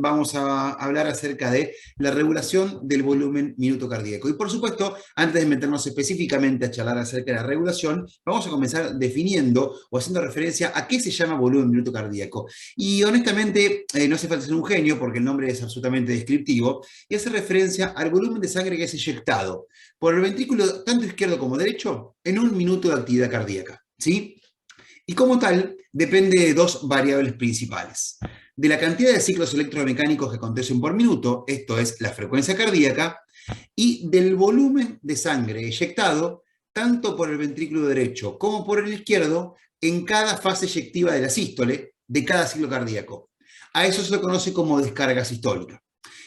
vamos a hablar acerca de la regulación del volumen minuto cardíaco. Y por supuesto, antes de meternos específicamente a charlar acerca de la regulación, vamos a comenzar definiendo o haciendo referencia a qué se llama volumen minuto cardíaco. Y honestamente, no hace falta ser un genio porque el nombre es absolutamente descriptivo y hace referencia al volumen de sangre que es eyectado por el ventrículo tanto izquierdo como derecho en un minuto de actividad cardíaca, ¿sí? Y como tal, depende de dos variables principales: de la cantidad de ciclos electromecánicos que acontecen por minuto, esto es la frecuencia cardíaca, y del volumen de sangre eyectado, tanto por el ventrículo derecho como por el izquierdo, en cada fase eyectiva de la sístole de cada ciclo cardíaco. A eso se le conoce como descarga sistólica.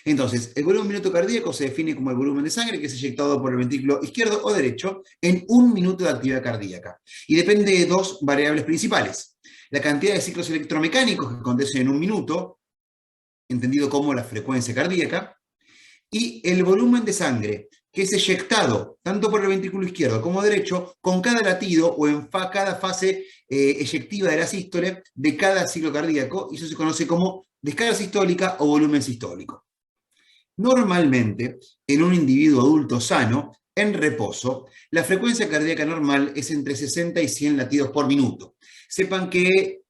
Entonces, el volumen minuto cardíaco se define como el volumen de sangre que es eyectado por el ventrículo izquierdo o derecho en un minuto de actividad cardíaca. Y depende de dos variables principales: la cantidad de ciclos electromecánicos que acontecen en un minuto, entendido como la frecuencia cardíaca, y el volumen de sangre que es eyectado tanto por el ventrículo izquierdo como derecho con cada latido o en cada fase eyectiva de la sístole de cada ciclo cardíaco, y eso se conoce como descarga sistólica o volumen sistólico. Normalmente, en un individuo adulto sano, en reposo, la frecuencia cardíaca normal es entre 60 y 100 latidos por minuto. Sepan que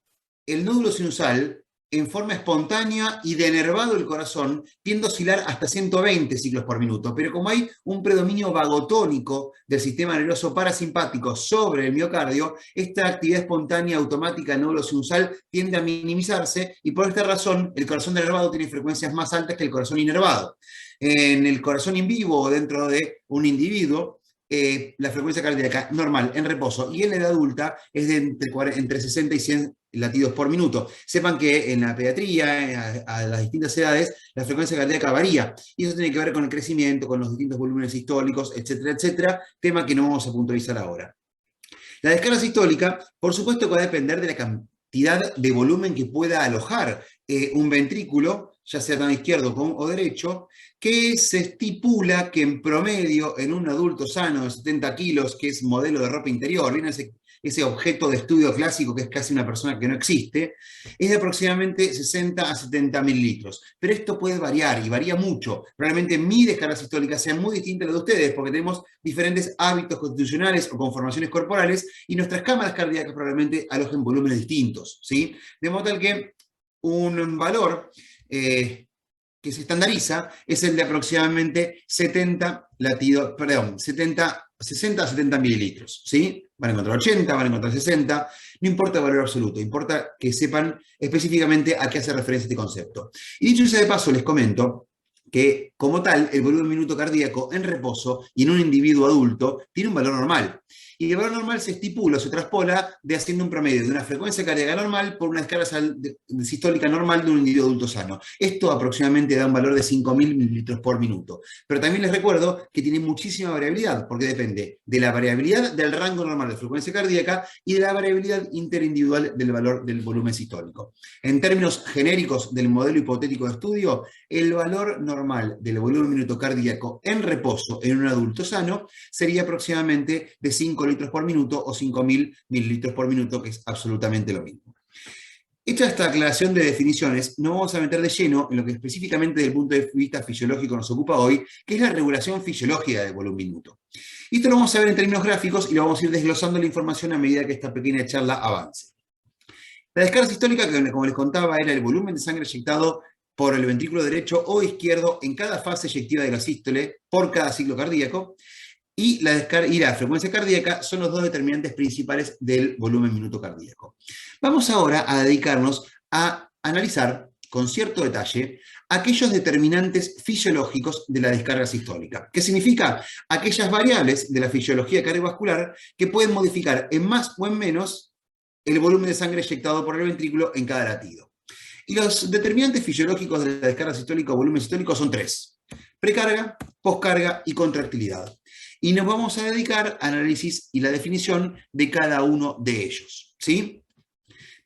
el nódulo sinusal, en forma espontánea y denervado del corazón, tiende a oscilar hasta 120 ciclos por minuto, pero como hay un predominio vagotónico del sistema nervioso parasimpático sobre el miocardio, esta actividad espontánea automática del nódulo sinusal tiende a minimizarse, y por esta razón el corazón denervado tiene frecuencias más altas que el corazón inervado. En el corazón in vivo o dentro de un individuo, la frecuencia cardíaca normal en reposo y en la edad adulta es de entre 60 y 100 latidos por minuto. Sepan que en la pediatría, a las distintas edades, la frecuencia cardíaca varía, y eso tiene que ver con el crecimiento, con los distintos volúmenes sistólicos, etcétera, etcétera, tema que no vamos a puntualizar ahora. La descarga sistólica, por supuesto, va a depender de la cantidad de volumen que pueda alojar un ventrículo, ya sea tan izquierdo o derecho, que se estipula que en promedio en un adulto sano de 70 kilos, que es modelo de ropa interior, ¿no? Ese objeto de estudio clásico que es casi una persona que no existe, es de aproximadamente 60 a 70 mililitros. Pero esto puede variar y varía mucho. Probablemente mi descarga sistólica sea muy distinta a la de ustedes porque tenemos diferentes hábitos constitucionales o conformaciones corporales y nuestras cámaras cardíacas probablemente alojen volúmenes distintos, ¿sí? De modo tal que un valor que se estandariza es el de aproximadamente 70 latidos, perdón, 60 a 70 mililitros, ¿sí? Van a encontrar 80, van a encontrar 60, no importa el valor absoluto, importa que sepan específicamente a qué hace referencia este concepto. Y dicho sea de paso, les comento que, como tal, el volumen minuto cardíaco en reposo y en un individuo adulto tiene un valor normal. Y el valor normal se estipula o se traspola de haciendo un promedio de una frecuencia cardíaca normal por una descarga sistólica normal de un individuo adulto sano. Esto aproximadamente da un valor de 5.000 mililitros por minuto. Pero también les recuerdo que tiene muchísima variabilidad, porque depende de la variabilidad del rango normal de frecuencia cardíaca y de la variabilidad interindividual del valor del volumen sistólico. En términos genéricos del modelo hipotético de estudio, el valor normal del volumen minuto cardíaco en reposo en un adulto sano sería aproximadamente de 5 litros por minuto o 5.000 mililitros por minuto, que es absolutamente lo mismo. Hecha esta aclaración de definiciones, nos vamos a meter de lleno en lo que específicamente desde el punto de vista fisiológico nos ocupa hoy, que es la regulación fisiológica del volumen minuto. Y esto lo vamos a ver en términos gráficos y lo vamos a ir desglosando la información a medida que esta pequeña charla avance. La descarga sistólica, que como les contaba, era el volumen de sangre eyectado por el ventrículo derecho o izquierdo en cada fase eyectiva de la sístole por cada ciclo cardíaco, y la frecuencia cardíaca son los dos determinantes principales del volumen minuto cardíaco. Vamos ahora a dedicarnos a analizar con cierto detalle aquellos determinantes fisiológicos de la descarga sistólica. ¿Qué significa? Aquellas variables de la fisiología cardiovascular que pueden modificar en más o en menos el volumen de sangre eyectado por el ventrículo en cada latido. Y los determinantes fisiológicos de la descarga sistólica o volumen sistólico son tres: precarga, poscarga y contractilidad. Y nos vamos a dedicar al análisis y la definición de cada uno de ellos, ¿sí?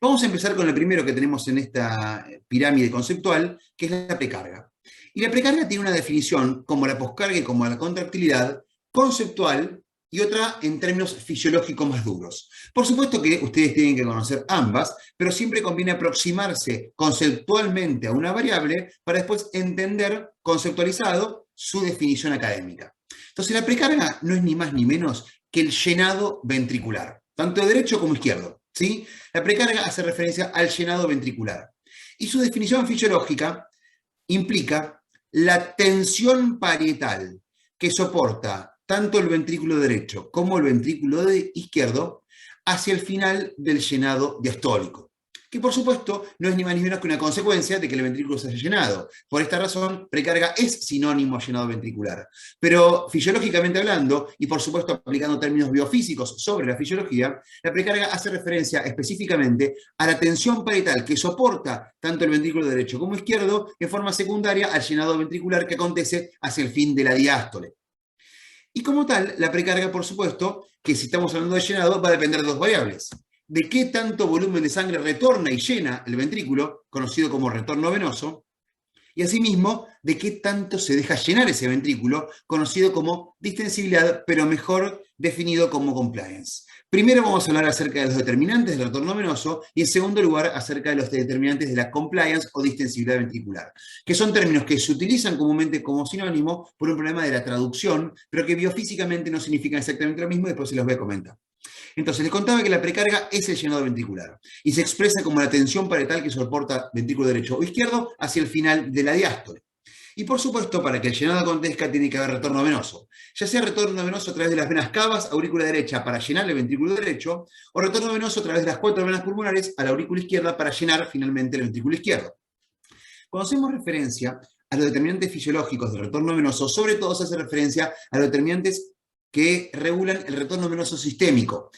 Vamos a empezar con el primero que tenemos en esta pirámide conceptual, que es la precarga. Y la precarga tiene una definición, como la poscarga y como la contractilidad, conceptual y otra en términos fisiológicos más duros. Por supuesto que ustedes tienen que conocer ambas, pero siempre conviene aproximarse conceptualmente a una variable para después entender conceptualizado su definición académica. Entonces la precarga no es ni más ni menos que el llenado ventricular, tanto de derecho como izquierdo, ¿sí? La precarga hace referencia al llenado ventricular. Y su definición fisiológica implica la tensión parietal que soporta tanto el ventrículo derecho como el ventrículo izquierdo hacia el final del llenado diastólico, que por supuesto no es ni más ni menos que una consecuencia de que el ventrículo se haya llenado. Por esta razón, precarga es sinónimo a llenado ventricular. Pero fisiológicamente hablando, y por supuesto aplicando términos biofísicos sobre la fisiología, la precarga hace referencia específicamente a la tensión parietal que soporta tanto el ventrículo derecho como izquierdo en forma secundaria al llenado ventricular que acontece hacia el fin de la diástole. Y como tal, la precarga, por supuesto, que si estamos hablando de llenado, va a depender de dos variables. De qué tanto volumen de sangre retorna y llena el ventrículo, conocido como retorno venoso, y asimismo de qué tanto se deja llenar ese ventrículo, conocido como distensibilidad, pero mejor definido como compliance. Primero vamos a hablar acerca de los determinantes del retorno venoso y en segundo lugar acerca de los determinantes de la compliance o distensibilidad ventricular, que son términos que se utilizan comúnmente como sinónimo por un problema de la traducción, pero que biofísicamente no significan exactamente lo mismo y después se los voy a comentar. Entonces, les contaba que la precarga es el llenado ventricular y se expresa como la tensión parietal que soporta ventrículo derecho o izquierdo hacia el final de la diástole. Y por supuesto, para que el llenado acontezca, tiene que haber retorno venoso. Ya sea retorno venoso a través de las venas cavas, aurícula derecha, para llenar el ventrículo derecho, o retorno venoso a través de las 4 venas pulmonares a la aurícula izquierda para llenar finalmente el ventrículo izquierdo. Cuando hacemos referencia a los determinantes fisiológicos del retorno venoso, sobre todo se hace referencia a los determinantes que regulan el retorno venoso sistémico.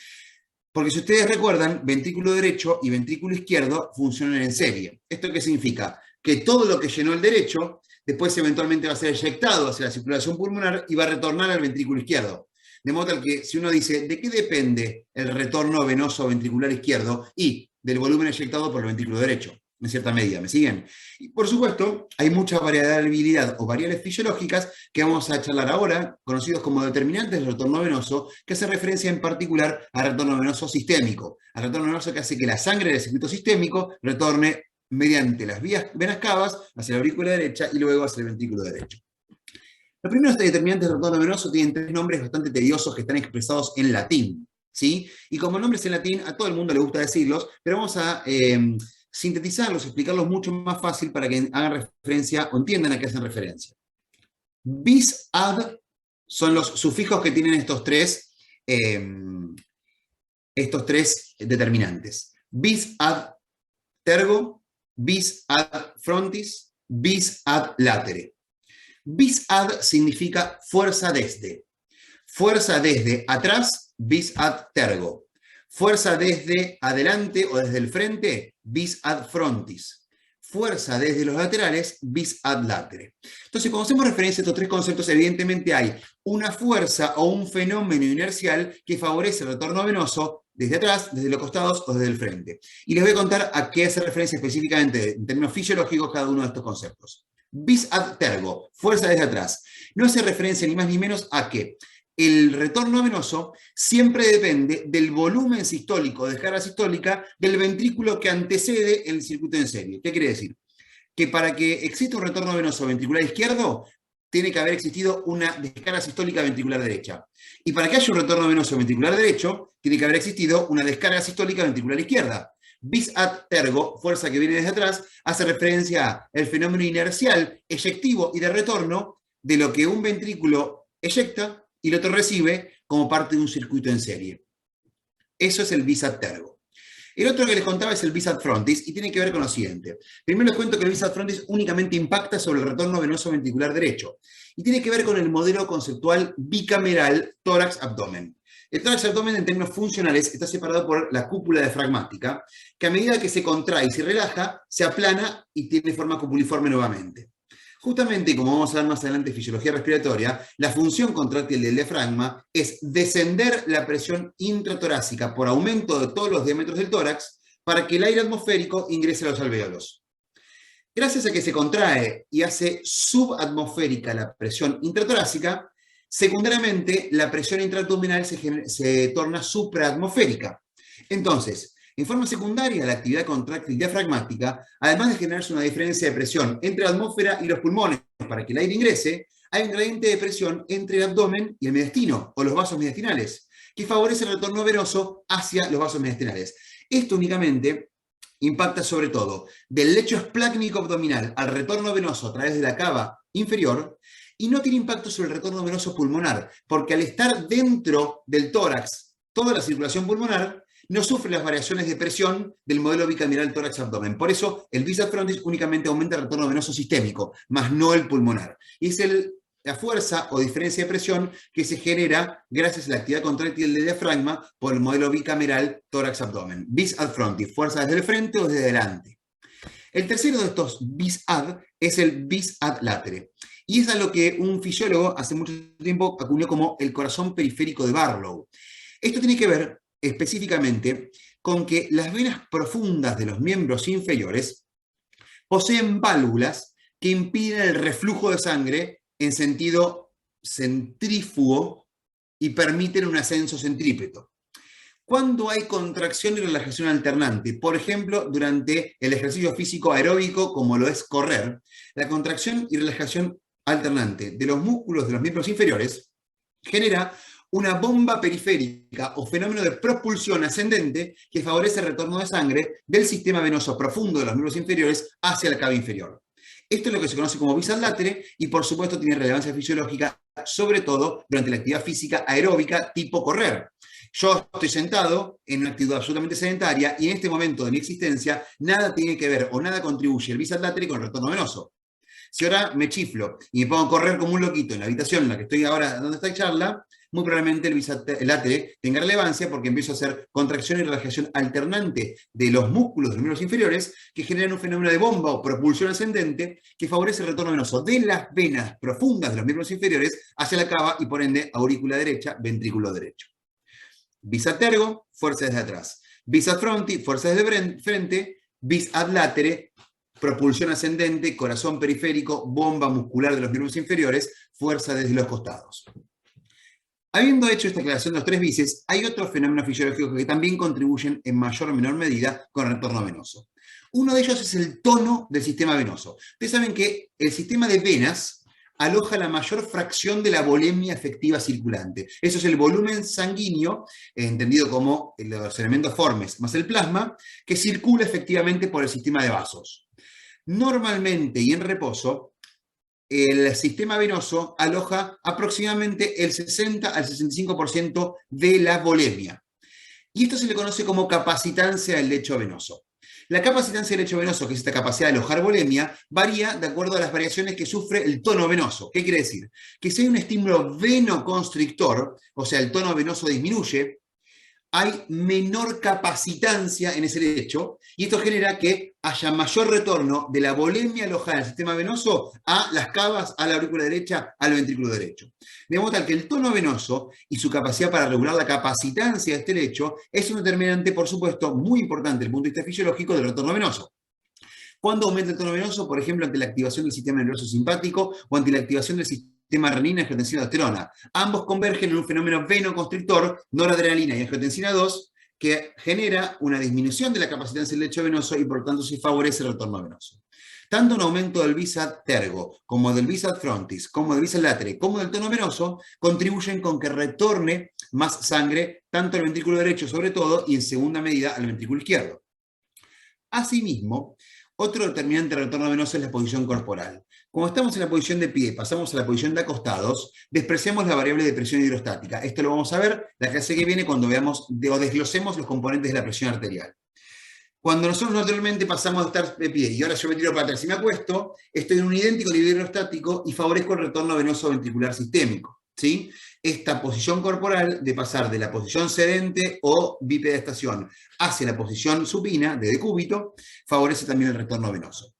Porque si ustedes recuerdan, ventrículo derecho y ventrículo izquierdo funcionan en serie. ¿Esto qué significa? Que todo lo que llenó el derecho, después eventualmente va a ser eyectado hacia la circulación pulmonar y va a retornar al ventrículo izquierdo. De modo tal que si uno dice, ¿de qué depende el retorno venoso ventricular izquierdo? Y del volumen eyectado por el ventrículo derecho, en cierta medida, ¿me siguen? Y por supuesto, hay mucha variabilidad o variables fisiológicas que vamos a charlar ahora, conocidos como determinantes del retorno venoso, que hace referencia en particular al retorno venoso sistémico, al retorno venoso que hace que la sangre del circuito sistémico retorne mediante las venas cavas hacia la aurícula derecha y luego hacia el ventrículo derecho. Los primeros determinantes del retorno venoso tienen 3 nombres bastante tediosos que están expresados en latín, ¿sí? Y como nombres en latín, a todo el mundo le gusta decirlos, pero vamos a sintetizarlos, explicarlos mucho más fácil para que hagan referencia o entiendan a qué hacen referencia. Bis ad son los sufijos que tienen estos tres determinantes. Bis ad tergo, bis ad frontis, bis ad latere. Bis ad significa fuerza desde. Fuerza desde atrás, bis ad tergo. Fuerza desde adelante o desde el frente, bis ad frontis. Fuerza desde los laterales, bis ad latere. Entonces, cuando hacemos referencia a estos 3 conceptos, evidentemente hay una fuerza o un fenómeno inercial que favorece el retorno venoso desde atrás, desde los costados o desde el frente. Y les voy a contar a qué hace referencia específicamente en términos fisiológicos cada uno de estos conceptos. Bis ad tergo, fuerza desde atrás. No hace referencia ni más ni menos a que el retorno venoso siempre depende del volumen sistólico, descarga sistólica, del ventrículo que antecede el circuito en serie. ¿Qué quiere decir? Que para que exista un retorno venoso ventricular izquierdo, tiene que haber existido una descarga sistólica ventricular derecha. Y para que haya un retorno venoso ventricular derecho, tiene que haber existido una descarga sistólica ventricular izquierda. Bis ad tergo, fuerza que viene desde atrás, hace referencia al fenómeno inercial, eyectivo y de retorno de lo que un ventrículo eyecta y el otro recibe como parte de un circuito en serie. Eso es el bis ad tergo. El otro que les contaba es el bis ad frontis y tiene que ver con lo siguiente. Primero les cuento que el bis ad frontis únicamente impacta sobre el retorno venoso ventricular derecho y tiene que ver con el modelo conceptual bicameral tórax-abdomen. El tórax-abdomen en términos funcionales está separado por la cúpula diafragmática, que a medida que se contrae y se relaja, se aplana y tiene forma cupuliforme nuevamente. Justamente, como vamos a ver más adelante en fisiología respiratoria, la función contráctil del diafragma es descender la presión intratorácica por aumento de todos los diámetros del tórax para que el aire atmosférico ingrese a los alvéolos. Gracias a que se contrae y hace subatmosférica la presión intratorácica, Secundariamente, la presión intraabdominal se torna supraatmosférica. Entonces, en forma secundaria, la actividad contráctil diafragmática, además de generarse una diferencia de presión entre la atmósfera y los pulmones para que el aire ingrese, hay un gradiente de presión entre el abdomen y el mediastino, o los vasos mediastinales, que favorece el retorno venoso hacia los vasos mediastinales. Esto únicamente impacta sobre todo del lecho esplácnico abdominal al retorno venoso a través de la cava inferior, y no tiene impacto sobre el retorno venoso pulmonar, porque al estar dentro del tórax, toda la circulación pulmonar no sufre las variaciones de presión del modelo bicameral tórax-abdomen. Por eso, el VISAD frontis únicamente aumenta el retorno venoso sistémico, más no el pulmonar. Y es la fuerza o diferencia de presión que se genera gracias a la actividad contráctil del diafragma por el modelo bicameral tórax-abdomen. Vis ad frontis, fuerza desde el frente o desde delante. El tercero de estos vis ad es el vis ad latere. Y es a lo que un fisiólogo hace mucho tiempo acuñó como el corazón periférico de Barlow. Esto tiene que ver específicamente con que las venas profundas de los miembros inferiores poseen válvulas que impiden el reflujo de sangre en sentido centrífugo y permiten un ascenso centrípeto. Cuando hay contracción y relajación alternante, por ejemplo, durante el ejercicio físico aeróbico, como lo es correr, la contracción y relajación alternante de los músculos de los miembros inferiores genera una bomba periférica o fenómeno de propulsión ascendente que favorece el retorno de sangre del sistema venoso profundo de los miembros inferiores hacia la cava inferior. Esto es lo que se conoce como vis ad latere y por supuesto tiene relevancia fisiológica, sobre todo durante la actividad física aeróbica tipo correr. Yo estoy sentado en una actividad absolutamente sedentaria y en este momento de mi existencia nada tiene que ver o nada contribuye el vis ad latere con el retorno venoso. Si ahora me chiflo y me pongo a correr como un loquito en la habitación en la que estoy ahora donde está la charla, muy probablemente el vis ad latere tenga relevancia porque empiezo a hacer contracción y relajación alternante de los músculos de los miembros inferiores que generan un fenómeno de bomba o propulsión ascendente que favorece el retorno venoso de las venas profundas de los miembros inferiores hacia la cava y por ende aurícula derecha, ventrículo derecho. Vis ad tergo, fuerza desde atrás. Vis ad fronti, fuerza desde frente. Vis ad latere, propulsión ascendente, corazón periférico, bomba muscular de los miembros inferiores, fuerza desde los costados. Habiendo hecho esta aclaración de los tres bises, hay otros fenómenos fisiológicos que también contribuyen en mayor o menor medida con el retorno venoso. Uno de ellos es el tono del sistema venoso. Ustedes saben que el sistema de venas aloja la mayor fracción de la volemia efectiva circulante. Eso es el volumen sanguíneo, entendido como los elementos formes más el plasma, que circula efectivamente por el sistema de vasos. Normalmente y en reposo, el sistema venoso aloja aproximadamente el 60 al 65% de la volemia. Y esto se le conoce como capacitancia del lecho venoso. La capacitancia del lecho venoso, que es esta capacidad de alojar volemia, varía de acuerdo a las variaciones que sufre el tono venoso. ¿Qué quiere decir? Que si hay un estímulo venoconstrictor, o sea, el tono venoso disminuye, hay menor capacitancia en ese lecho, y esto genera que haya mayor retorno de la volemia alojada en el sistema venoso a las cavas, a la aurícula derecha, al ventrículo derecho. De modo tal que el tono venoso y su capacidad para regular la capacitancia de este lecho es un determinante, por supuesto, muy importante desde el punto de vista fisiológico del retorno venoso. ¿Cuándo aumenta el tono venoso? Por ejemplo, ante la activación del sistema nervioso simpático o ante la activación del sistema renina, angiotensina, aldosterona. Ambos convergen en un fenómeno venoconstrictor, noradrenalina y angiotensina 2, que genera una disminución de la capacitancia del lecho venoso y por lo tanto se favorece el retorno venoso. Tanto un aumento del vis ad tergo, como del vis ad frontis, como del vis ad latere, como del tono venoso, contribuyen con que retorne más sangre, tanto al ventrículo derecho sobre todo, y en segunda medida al ventrículo izquierdo. Asimismo, otro determinante de retorno venoso es la posición corporal. Como estamos en la posición de pie, pasamos a la posición de acostados, despreciamos la variable de presión hidrostática. Esto lo vamos a ver la clase que viene cuando veamos o desglosemos los componentes de la presión arterial. Cuando nosotros naturalmente pasamos de estar de pie y ahora yo me tiro para atrás y me acuesto, estoy en un idéntico nivel hidrostático y favorezco el retorno venoso ventricular sistémico. ¿Sí? Esta posición corporal de pasar de la posición sedente o bipedestación hacia la posición supina, de decúbito, favorece también el retorno venoso.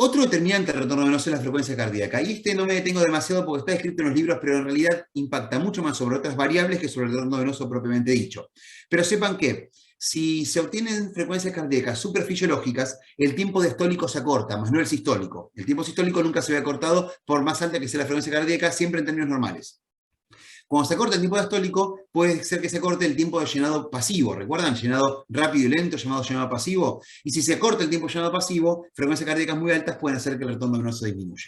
Otro determinante del retorno venoso es la frecuencia cardíaca, y no me detengo demasiado porque está escrito en los libros, pero en realidad impacta mucho más sobre otras variables que sobre el retorno venoso propiamente dicho. Pero sepan que Si se obtienen frecuencias cardíacas superfisiológicas, el tiempo diastólico se acorta, más no el sistólico. El tiempo sistólico nunca se ve acortado por más alta que sea la frecuencia cardíaca, siempre en términos normales. Cuando se acorta el tiempo diastólico, puede ser que se acorte el tiempo de llenado pasivo. ¿Recuerdan? Llenado rápido y lento, llamado llenado pasivo. Y si se acorta el tiempo de llenado pasivo, frecuencias cardíacas muy altas pueden hacer que el retorno venoso disminuya.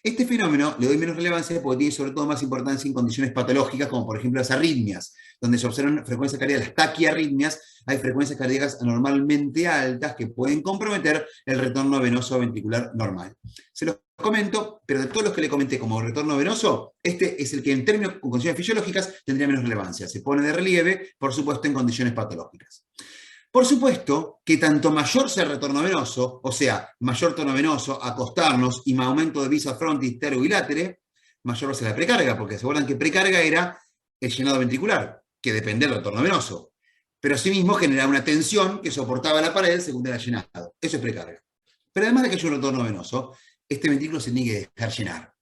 Este fenómeno le doy menos relevancia porque tiene sobre todo más importancia en condiciones patológicas, como por ejemplo las arritmias, donde se observan frecuencias cardíacas, las taquiarritmias, hay frecuencias cardíacas anormalmente altas que pueden comprometer el retorno venoso ventricular normal. Se los comento, pero de todos los que le comenté como retorno venoso, este es el que en términos con condiciones fisiológicas tendría menos relevancia. Se pone de relieve, por supuesto, en condiciones patológicas. Por supuesto que tanto mayor sea el retorno venoso, o sea, mayor tono venoso, acostarnos y más aumento de visa frontis pterobilátere, mayor va a ser la precarga, porque se acuerdan que precarga era el llenado ventricular, que depende del retorno venoso. Pero asimismo generaba una tensión que soportaba la pared según era llenado. Eso es precarga. Pero además de que haya un retorno venoso, este ventrículo se tiene que dejar llenar.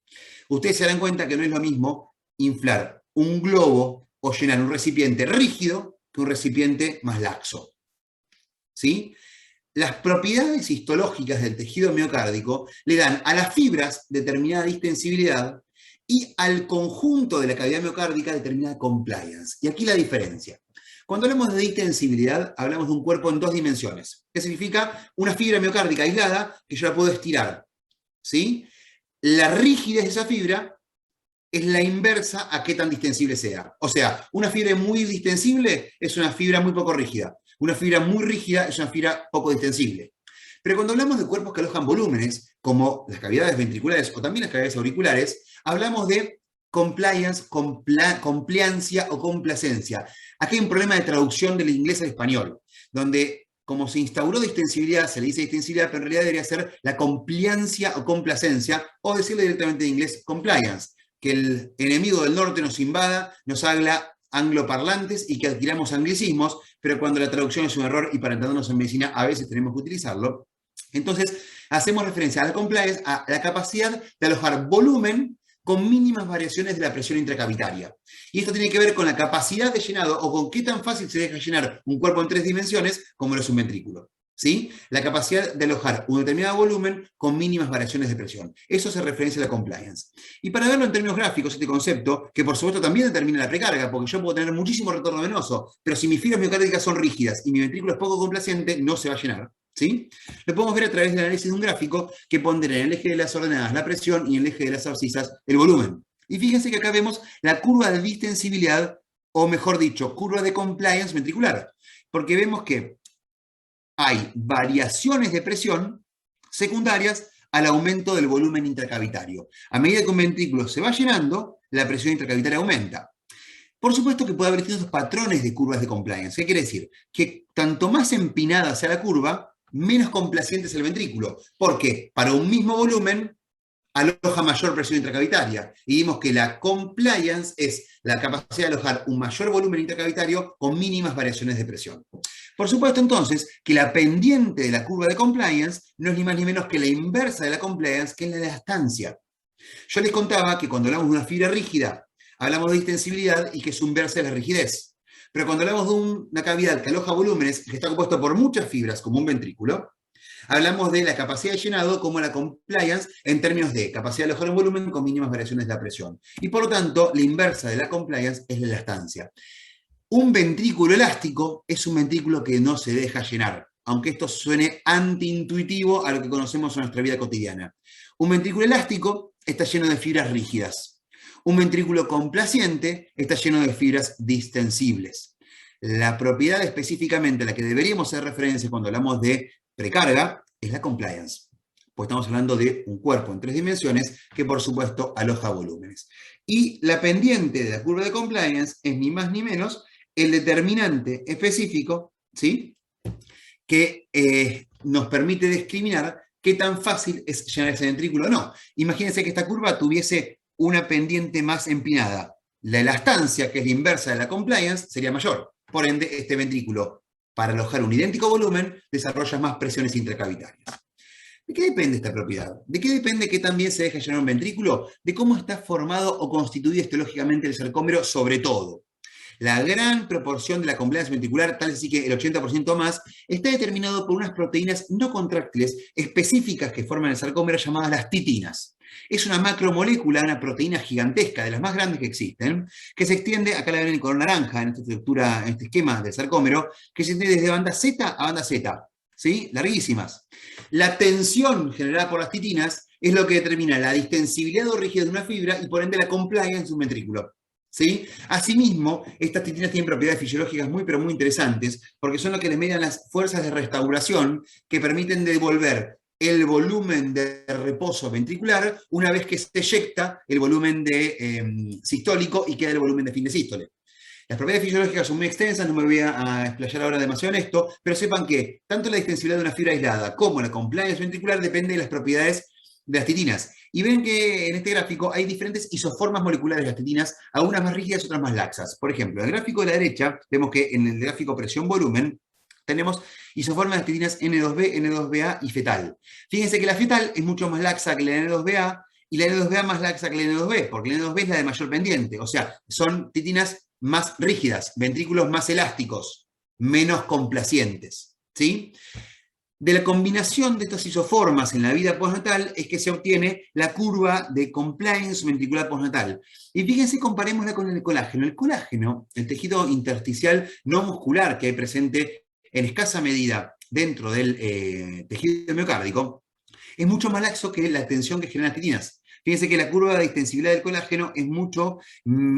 Ustedes se darán cuenta que no es lo mismo inflar un globo o llenar un recipiente rígido que un recipiente más laxo. ¿Sí? Las propiedades histológicas del tejido miocárdico le dan a las fibras determinada distensibilidad y al conjunto de la cavidad miocárdica determinada compliance. Y aquí la diferencia. Cuando hablamos de distensibilidad, hablamos de un cuerpo en dos dimensiones. ¿Qué significa? Una fibra miocárdica aislada que yo la puedo estirar. ¿Sí? La rigidez de esa fibra es la inversa a qué tan distensible sea. O sea, una fibra muy distensible es una fibra muy poco rígida. Una fibra muy rígida es una fibra poco distensible. Pero cuando hablamos de cuerpos que alojan volúmenes, como las cavidades ventriculares o también las cavidades auriculares, hablamos de compliance, compliancia o complacencia. Aquí hay un problema de traducción del inglés al español, donde como se instauró distensibilidad, se le dice distensibilidad, pero en realidad debería ser la compliancia o complacencia, o decirle directamente en inglés compliance, que el enemigo del norte nos invada, nos habla angloparlantes y que adquiramos anglicismos, pero cuando la traducción es un error y para entendernos en medicina a veces tenemos que utilizarlo. Entonces, hacemos referencia a la compliance, a la capacidad de alojar volumen con mínimas variaciones de la presión intracavitaria. Y esto tiene que ver con la capacidad de llenado o con qué tan fácil se deja llenar un cuerpo en 3 dimensiones como lo es un ventrículo. ¿Sí? La capacidad de alojar un determinado volumen con mínimas variaciones de presión. Eso se referencia a la compliance. Y para verlo en términos gráficos, este concepto, que por supuesto también determina la precarga, porque yo puedo tener muchísimo retorno venoso, pero si mis fibras miocárdicas son rígidas y mi ventrículo es poco complaciente, no se va a llenar. ¿Sí? Lo podemos ver a través del análisis de un gráfico que pondrá en el eje de las ordenadas la presión y en el eje de las abscisas el volumen. Y fíjense que acá vemos la curva de distensibilidad, o mejor dicho, curva de compliance ventricular, porque vemos que hay variaciones de presión secundarias al aumento del volumen intracavitario. A medida que un ventrículo se va llenando, la presión intracavitaria aumenta. Por supuesto que puede haber distintos patrones de curvas de compliance. ¿Qué quiere decir? Que tanto más empinada sea la curva, menos complaciente es el ventrículo. Porque para un mismo volumen aloja mayor presión intracavitaria. Y vimos que la compliance es la capacidad de alojar un mayor volumen intracavitario con mínimas variaciones de presión. Por supuesto, entonces, que la pendiente de la curva de compliance no es ni más ni menos que la inversa de la compliance, que es la elastancia. Yo les contaba que cuando hablamos de una fibra rígida, hablamos de distensibilidad y que es inversa de la rigidez. Pero cuando hablamos de una cavidad que aloja volúmenes, que está compuesto por muchas fibras, como un ventrículo, hablamos de la capacidad de llenado como la compliance en términos de capacidad de alojar un volumen con mínimas variaciones de la presión. Y por lo tanto, la inversa de la compliance es la elastancia. Un ventrículo elástico es un ventrículo que no se deja llenar, aunque esto suene antiintuitivo a lo que conocemos en nuestra vida cotidiana. Un ventrículo elástico está lleno de fibras rígidas. Un ventrículo complaciente está lleno de fibras distensibles. La propiedad específicamente a la que deberíamos hacer referencia cuando hablamos de precarga es la compliance. Pues estamos hablando de un cuerpo en 3 dimensiones que por supuesto aloja volúmenes. Y la pendiente de la curva de compliance es ni más ni menos el determinante específico, ¿sí?, que nos permite discriminar qué tan fácil es llenar ese ventrículo o no. Imagínense que esta curva tuviese una pendiente más empinada. La elastancia, que es la inversa de la compliance, sería mayor. Por ende, este ventrículo, para alojar un idéntico volumen, desarrolla más presiones intracavitarias. ¿De qué depende esta propiedad? ¿De qué depende que también se deje llenar un ventrículo? De cómo está formado o constituido histológicamente el sarcómero, sobre todo. La gran proporción de la compliance ventricular, tal así que el 80% más, está determinado por unas proteínas no contráctiles específicas que forman el sarcómero llamadas las titinas. Es una macromolécula, una proteína gigantesca, de las más grandes que existen, que se extiende, acá la ven en color naranja, en esta estructura, en este esquema del sarcómero, que se extiende desde banda Z a banda Z, ¿sí? Larguísimas. La tensión generada por las titinas es lo que determina la distensibilidad o rigidez de una fibra y por ende la compliance de un ventrículo. ¿Sí? Asimismo, estas titinas tienen propiedades fisiológicas muy, pero muy interesantes, porque son lo que le median las fuerzas de restauración que permiten devolver el volumen de reposo ventricular una vez que se eyecta el volumen de sistólico y queda el volumen de fin de sístole. Las propiedades fisiológicas son muy extensas, no me voy a explayar ahora demasiado en esto, pero sepan que tanto la distensibilidad de una fibra aislada como la compliance ventricular depende de las propiedades de las titinas. Y ven que en este gráfico hay diferentes isoformas moleculares de las titinas, algunas más rígidas, otras más laxas. Por ejemplo, en el gráfico de la derecha, vemos que en el gráfico presión-volumen, tenemos isoformas de titinas N2B, N2BA y fetal. Fíjense que la fetal es mucho más laxa que la N2BA, y la N2BA más laxa que la N2B, porque la N2B es la de mayor pendiente, o sea, son titinas más rígidas, ventrículos más elásticos, menos complacientes, ¿sí? De la combinación de estas isoformas en la vida postnatal es que se obtiene la curva de compliance ventricular postnatal. Y fíjense, comparémosla con el colágeno. El colágeno, el tejido intersticial no muscular que hay presente en escasa medida dentro del tejido miocárdico, es mucho más laxo que la tensión que generan las titinas. Fíjense que la curva de extensibilidad del colágeno es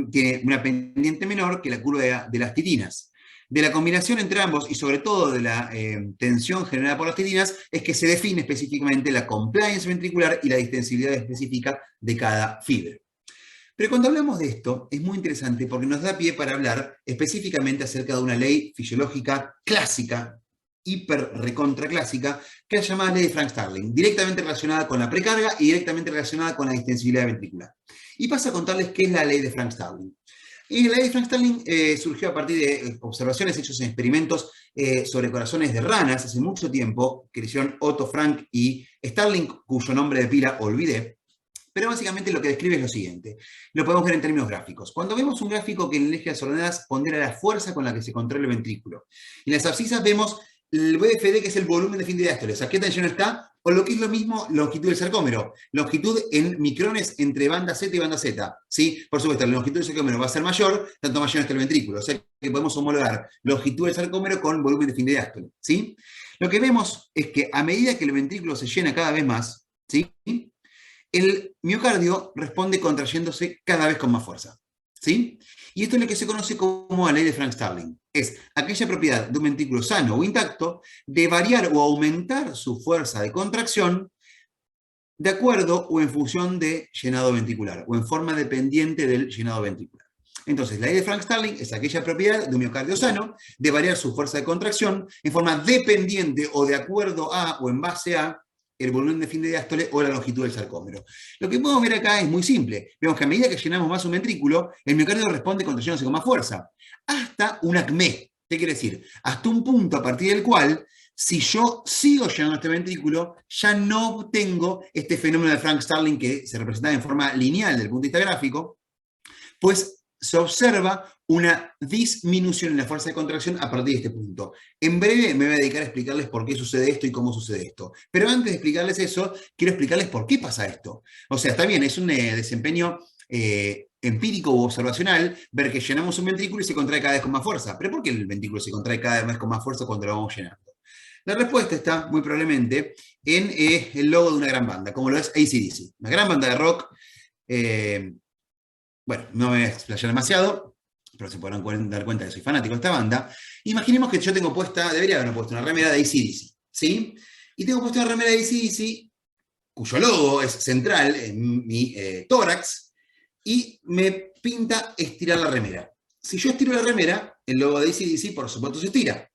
tiene una pendiente menor que la curva de las titinas. De la combinación entre ambos y sobre todo de la tensión generada por las titinas es que se define específicamente la compliance ventricular y la distensibilidad específica de cada fibra. Pero cuando hablamos de esto es muy interesante porque nos da pie para hablar específicamente acerca de una ley fisiológica clásica, hiper recontra clásica, que es llamada ley de Frank-Starling, directamente relacionada con la precarga y directamente relacionada con la distensibilidad ventricular. Y paso a contarles qué es la ley de Frank-Starling. Y la ley de Frank-Starling surgió a partir de observaciones hechas en experimentos sobre corazones de ranas hace mucho tiempo, que hicieron Otto Frank y Starling, cuyo nombre de pila olvidé. Pero básicamente lo que describe es lo siguiente. Lo podemos ver en términos gráficos. Cuando vemos un gráfico que en el eje de las ordenadas pondera la fuerza con la que se controla el ventrículo. En las abscisas vemos el VFD, que es el volumen de fin de diástole. O sea, qué tensión está, o lo que es lo mismo, longitud del sarcómero. Longitud en micrones entre banda Z y banda Z. ¿Sí? Por supuesto, la longitud del sarcómero va a ser mayor, tanto mayor está el ventrículo. O sea, que podemos homologar longitud del sarcómero con volumen de fin de diástole. ¿Sí? Lo que vemos es que a medida que el ventrículo se llena cada vez más, ¿sí? El miocardio responde contrayéndose cada vez con más fuerza. ¿Sí? Y esto es lo que se conoce como la ley de Frank-Starling. Es aquella propiedad de un ventrículo sano o intacto de variar o aumentar su fuerza de contracción de acuerdo o en función de llenado ventricular o en forma dependiente del llenado ventricular. Entonces, la ley de Frank-Starling es aquella propiedad de un miocardio sano de variar su fuerza de contracción en forma dependiente o de acuerdo a o en base a el volumen de fin de diástole o la longitud del sarcómero. Lo que podemos ver acá es muy simple. Vemos que a medida que llenamos más un ventrículo, el miocardio responde contrayéndose con más fuerza. Hasta un acmé. ¿Qué quiere decir? Hasta un punto a partir del cual, si yo sigo llenando este ventrículo, ya no obtengo este fenómeno de Frank-Starling que se representa en forma lineal desde el punto de vista gráfico, pues se observa una disminución en la fuerza de contracción a partir de este punto. En breve me voy a dedicar a explicarles por qué sucede esto y cómo sucede esto. Pero antes de explicarles eso, quiero explicarles por qué pasa esto. O sea, está bien, es un desempeño empírico u observacional ver que llenamos un ventrículo y se contrae cada vez con más fuerza. ¿Pero por qué el ventrículo se contrae cada vez con más fuerza cuando lo vamos llenando? La respuesta está, muy probablemente, en el logo de una gran banda, como lo es AC/DC. Una gran banda de rock. Bueno, no me voy a explayar demasiado, pero se podrán dar cuenta que soy fanático de esta banda. Imaginemos que yo tengo puesta, debería haber puesto una remera de AC/DC, ¿sí? Y tengo puesta una remera de AC/DC, cuyo logo es central en mi tórax, y me pinta estirar la remera. Si yo estiro la remera, el logo de AC/DC por supuesto se estira.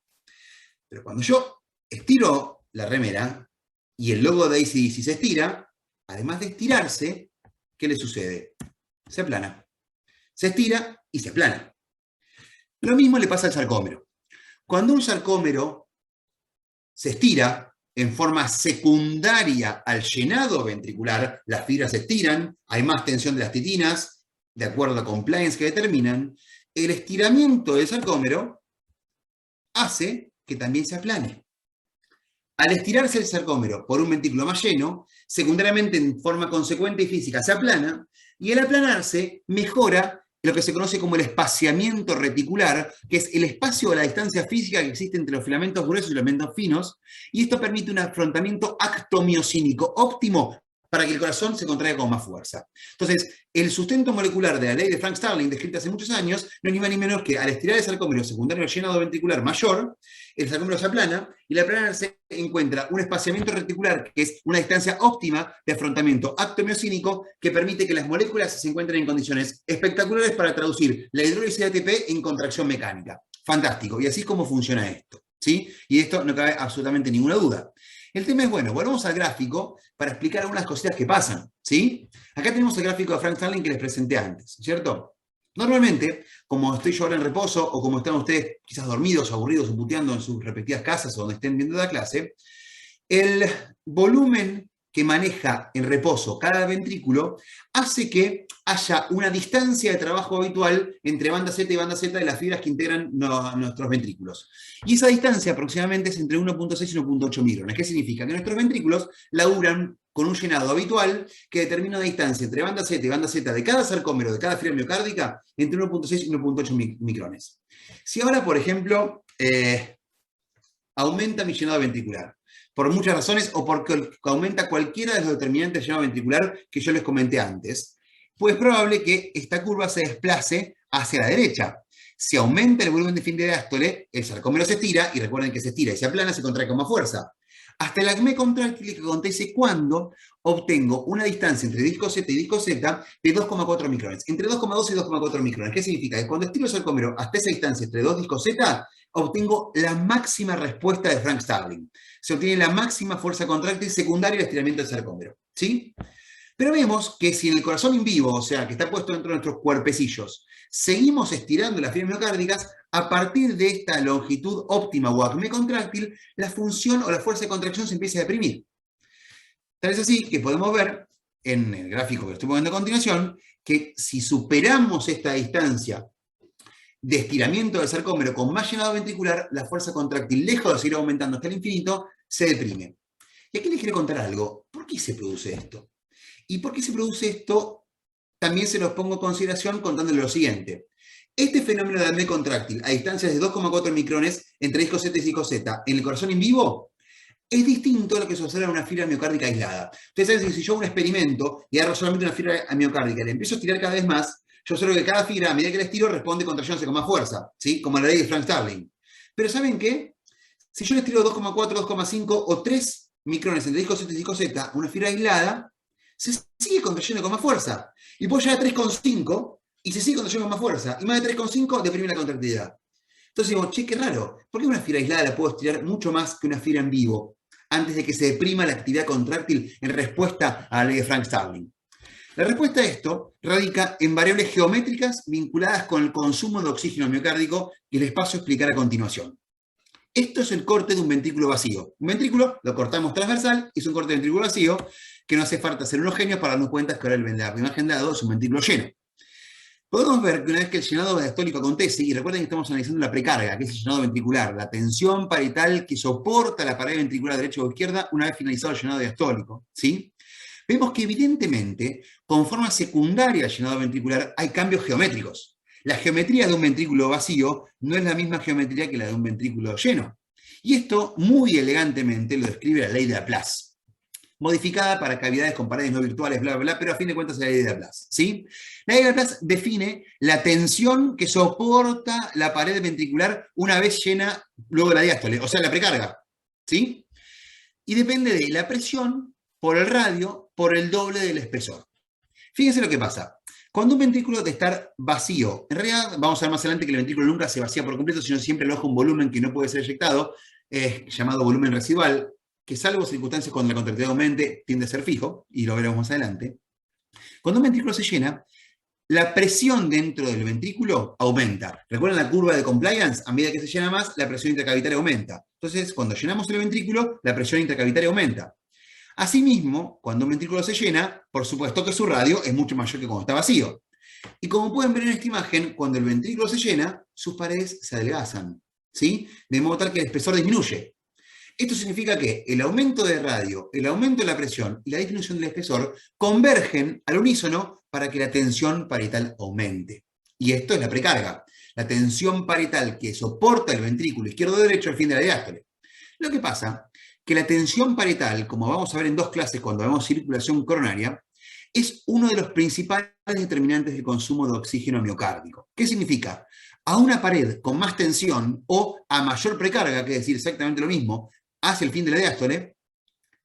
Pero cuando yo estiro la remera y el logo de AC/DC se estira, además de estirarse, ¿qué le sucede? Se aplana. Se estira y se aplana. Lo mismo le pasa al sarcómero. Cuando un sarcómero se estira en forma secundaria al llenado ventricular, las fibras se estiran, hay más tensión de las titinas, de acuerdo a la compliance que determinan, el estiramiento del sarcómero hace que también se aplane. Al estirarse el sarcómero por un ventrículo más lleno, secundariamente en forma consecuente y física se aplana, y al aplanarse mejora lo que se conoce como el espaciamiento reticular, que es el espacio o la distancia física que existe entre los filamentos gruesos y los filamentos finos, y esto permite un afrontamiento actomiocínico óptimo para que el corazón se contraiga con más fuerza. Entonces, el sustento molecular de la ley de Frank Starling, descrita hace muchos años, no es ni más ni menos que al estirar el sarcómero secundario llenado ventricular mayor, el sarcómero se aplana y al aplanarse encuentra un espaciamiento reticular que es una distancia óptima de afrontamiento actomiocínico que permite que las moléculas se encuentren en condiciones espectaculares para traducir la hidrólisis de ATP en contracción mecánica. Fantástico. Y así es como funciona esto, ¿sí? Y de esto no cabe absolutamente ninguna duda. El tema es, bueno, volvamos al gráfico para explicar algunas cositas que pasan, ¿sí? Acá tenemos el gráfico de Frank Starling que les presenté antes, ¿cierto? Normalmente, como estoy yo ahora en reposo, o como están ustedes quizás dormidos, aburridos o puteando en sus respectivas casas o donde estén viendo la clase, el volumen que maneja en reposo cada ventrículo hace que haya una distancia de trabajo habitual entre banda Z y banda Z de las fibras que integran nuestros ventrículos. Y esa distancia aproximadamente es entre 1.6 y 1.8 micrones. ¿Qué significa? Que nuestros ventrículos laburan con un llenado habitual que determina una distancia entre banda Z y banda Z de cada sarcómero, de cada fibra miocárdica, entre 1.6 y 1.8 micrones. Si ahora, por ejemplo, aumenta mi llenado ventricular, por muchas razones, o porque aumenta cualquiera de los determinantes del llenado ventricular que yo les comenté antes, pues es probable que esta curva se desplace hacia la derecha. Si aumenta el volumen de fin de diástole, el sarcómero se estira, y recuerden que se estira y se aplana, se contrae con más fuerza. Hasta el acmé contráctil que acontece cuando obtengo una distancia entre disco Z y disco Z de 2,4 micrones, entre 2,2 y 2,4 micrones. ¿Qué significa? Que cuando estiro el sarcómero hasta esa distancia entre dos discos Z, obtengo la máxima respuesta de Frank Starling. Se obtiene la máxima fuerza contráctil secundaria al estiramiento del sarcómero, ¿sí? Pero vemos que si en el corazón in vivo, o sea, que está puesto dentro de nuestros cuerpecillos, seguimos estirando las fibras miocárdicas, a partir de esta longitud óptima o acmé contráctil, la función o la fuerza de contracción se empieza a deprimir. Tal es así que podemos ver, en el gráfico que estoy poniendo a continuación, que si superamos esta distancia de estiramiento del sarcómero con más llenado ventricular, la fuerza contráctil, lejos de seguir aumentando hasta el infinito, se deprime. Y aquí les quiero contar algo. ¿Por qué se produce esto? ¿Y por qué se produce esto? También se los pongo en consideración contándole lo siguiente. Este fenómeno de acmé contráctil a distancias de 2,4 micrones entre disco Z y disco Z en el corazón in vivo es distinto a lo que se observa en una fibra miocárdica aislada. Ustedes saben que si yo hago un experimento y agarro solamente una fibra miocárdica y le empiezo a estirar cada vez más, yo observo que cada fibra, a medida que la estiro, responde contracciones con más fuerza, ¿sí? Como la ley de Frank Starling. Pero ¿saben qué? Si yo le estiro 2,4, 2,5 o 3 micrones entre disco Z y disco Z, una fibra aislada, se sigue contrayendo con más fuerza. Y puedo llegar a 3,5 y se sigue contrayendo con más fuerza. Y más de 3,5 deprime la contractilidad. Entonces digo, che, qué raro. ¿Por qué una fibra aislada la puedo estirar mucho más que una fibra en vivo? Antes de que se deprima la actividad contráctil en respuesta a la ley de Frank Starling. La respuesta a esto radica en variables geométricas vinculadas con el consumo de oxígeno miocárdico que les paso a explicar a continuación. Esto es el corte de un ventrículo vacío. Un ventrículo lo cortamos transversal y es un corte de ventrículo vacío que no hace falta ser unos genios para darnos cuenta que ahora la imagen dado es un ventrículo lleno. Podemos ver que una vez que el llenado diastólico acontece, y recuerden que estamos analizando la precarga, que es el llenado ventricular, la tensión parietal que soporta la pared ventricular derecha o izquierda una vez finalizado el llenado diastólico, ¿sí? Vemos que evidentemente, con forma secundaria al llenado ventricular, hay cambios geométricos. La geometría de un ventrículo vacío no es la misma geometría que la de un ventrículo lleno. Y esto muy elegantemente lo describe la ley de Laplace, modificada para cavidades con paredes no virtuales, bla, bla, bla, pero a fin de cuentas es la ley de Laplace, ¿sí? La ley de Laplace define la tensión que soporta la pared ventricular una vez llena luego de la diástole, o sea, la precarga, ¿sí? Y depende de la presión por el radio por el doble del espesor. Fíjense lo que pasa. Cuando un ventrículo de estar vacío, en realidad vamos a ver más adelante que el ventrículo nunca se vacía por completo, sino siempre aloja un volumen que no puede ser eyectado, llamado volumen residual, que salvo circunstancias cuando la contractilidad aumente, tiende a ser fijo, y lo veremos más adelante. Cuando un ventrículo se llena, la presión dentro del ventrículo aumenta. ¿Recuerdan la curva de compliance? A medida que se llena más, la presión intracavitaria aumenta. Entonces, cuando llenamos el ventrículo, la presión intracavitaria aumenta. Asimismo, cuando un ventrículo se llena, por supuesto que su radio es mucho mayor que cuando está vacío. Y como pueden ver en esta imagen, cuando el ventrículo se llena, sus paredes se adelgazan, ¿sí? De modo tal que el espesor disminuye. Esto significa que el aumento de radio, el aumento de la presión y la disminución del espesor convergen al unísono para que la tensión parietal aumente. Y esto es la precarga, la tensión parietal que soporta el ventrículo izquierdo o derecho al fin de la diástole. Lo que pasa que la tensión parietal, como vamos a ver en dos clases cuando vemos circulación coronaria, es uno de los principales determinantes del consumo de oxígeno miocárdico. ¿Qué significa? A una pared con más tensión o a mayor precarga, que es decir exactamente lo mismo, hacia el fin de la diástole,